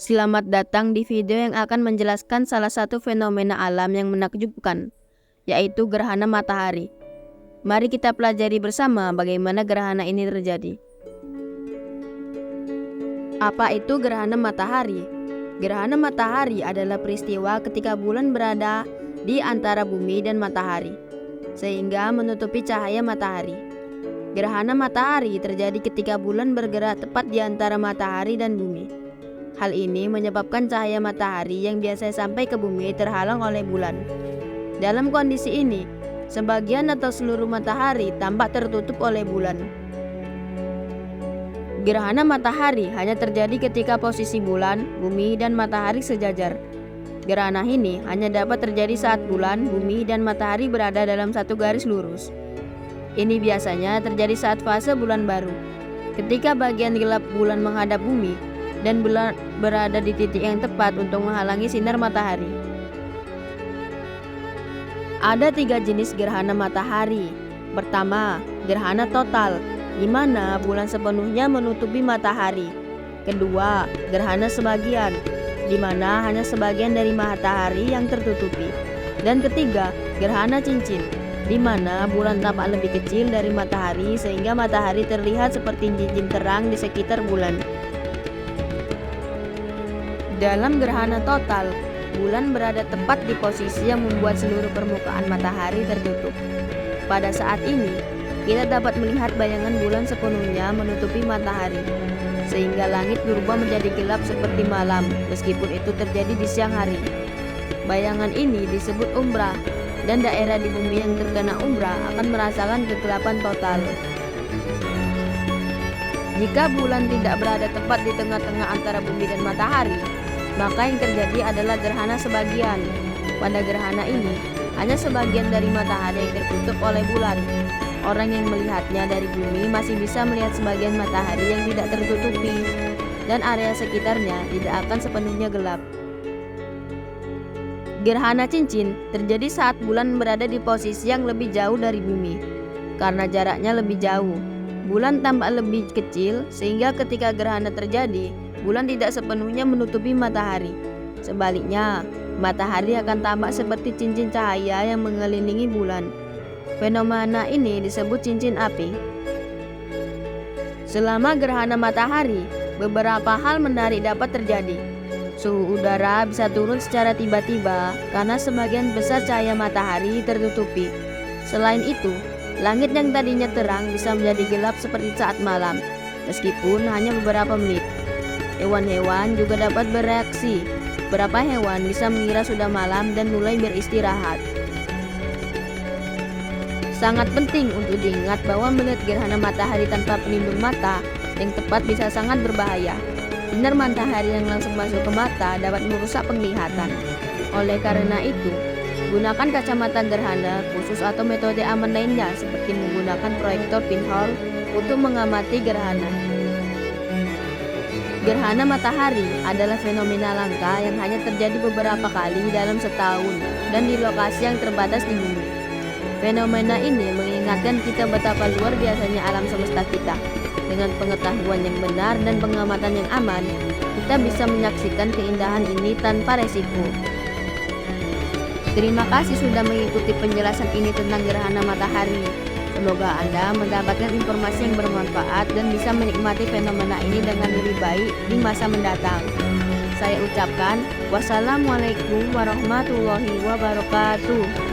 Selamat datang di video yang akan menjelaskan salah satu fenomena alam yang menakjubkan, yaitu gerhana matahari. Mari kita pelajari bersama bagaimana gerhana ini terjadi. Apa itu gerhana matahari? Gerhana matahari adalah peristiwa ketika bulan berada di antara bumi dan matahari, sehingga menutupi cahaya matahari. Gerhana matahari terjadi ketika bulan bergerak tepat di antara matahari dan bumi. Hal ini menyebabkan cahaya matahari yang biasa sampai ke bumi terhalang oleh bulan. Dalam kondisi ini, sebagian atau seluruh matahari tampak tertutup oleh bulan. Gerhana matahari hanya terjadi ketika posisi bulan, bumi, dan matahari sejajar. Gerhana ini hanya dapat terjadi saat bulan, bumi, dan matahari berada dalam satu garis lurus. Ini biasanya terjadi saat fase bulan baru, ketika bagian gelap bulan menghadap bumi dan bulan berada di titik yang tepat untuk menghalangi sinar matahari. Ada 3 jenis gerhana matahari. Pertama, gerhana total, di mana bulan sepenuhnya menutupi matahari. Kedua, gerhana sebagian, di mana hanya sebagian dari matahari yang tertutupi. Dan ketiga, gerhana cincin, di mana bulan tampak lebih kecil dari matahari sehingga matahari terlihat seperti cincin terang di sekitar bulan. Dalam gerhana total, bulan berada tepat di posisi yang membuat seluruh permukaan matahari tertutup. Pada saat ini, kita dapat melihat bayangan bulan sepenuhnya menutupi matahari, sehingga langit berubah menjadi gelap seperti malam, meskipun itu terjadi di siang hari. Bayangan ini disebut umrah, dan daerah di bumi yang terkena umrah akan merasakan kegelapan total. Jika bulan tidak berada tepat di tengah-tengah antara bumi dan matahari, maka yang terjadi adalah gerhana sebagian. Pada gerhana ini, hanya sebagian dari matahari yang tertutup oleh bulan. Orang yang melihatnya dari bumi masih bisa melihat sebagian matahari yang tidak tertutupi, dan area sekitarnya tidak akan sepenuhnya gelap. Gerhana cincin terjadi saat bulan berada di posisi yang lebih jauh dari bumi. Karena jaraknya lebih jauh, bulan tampak lebih kecil, sehingga ketika gerhana terjadi, bulan tidak sepenuhnya menutupi matahari. Sebaliknya, matahari akan tampak seperti cincin cahaya yang mengelilingi bulan. Fenomena ini disebut cincin api. Selama gerhana matahari, beberapa hal menarik dapat terjadi. Suhu udara bisa turun secara tiba-tiba karena sebagian besar cahaya matahari tertutupi. Selain itu, langit yang tadinya terang bisa menjadi gelap seperti saat malam, meskipun hanya beberapa menit. Hewan-hewan juga dapat bereaksi. Beberapa hewan bisa mengira sudah malam dan mulai beristirahat. Sangat penting untuk diingat bahwa melihat gerhana matahari tanpa pelindung mata yang tepat bisa sangat berbahaya. Sinar matahari yang langsung masuk ke mata dapat merusak penglihatan. Oleh karena itu, gunakan kacamata gerhana khusus atau metode aman lainnya seperti menggunakan proyektor pinhole untuk mengamati gerhana. Gerhana matahari adalah fenomena langka yang hanya terjadi beberapa kali dalam setahun dan di lokasi yang terbatas di bumi. Fenomena ini mengingatkan kita betapa luar biasanya alam semesta kita. Dengan pengetahuan yang benar dan pengamatan yang aman, kita bisa menyaksikan keindahan ini tanpa resiko. Terima kasih sudah mengikuti penjelasan ini tentang gerhana matahari. Semoga Anda mendapatkan informasi yang bermanfaat dan bisa menikmati fenomena ini dengan lebih baik di masa mendatang. Saya ucapkan wassalamualaikum warahmatullahi wabarakatuh.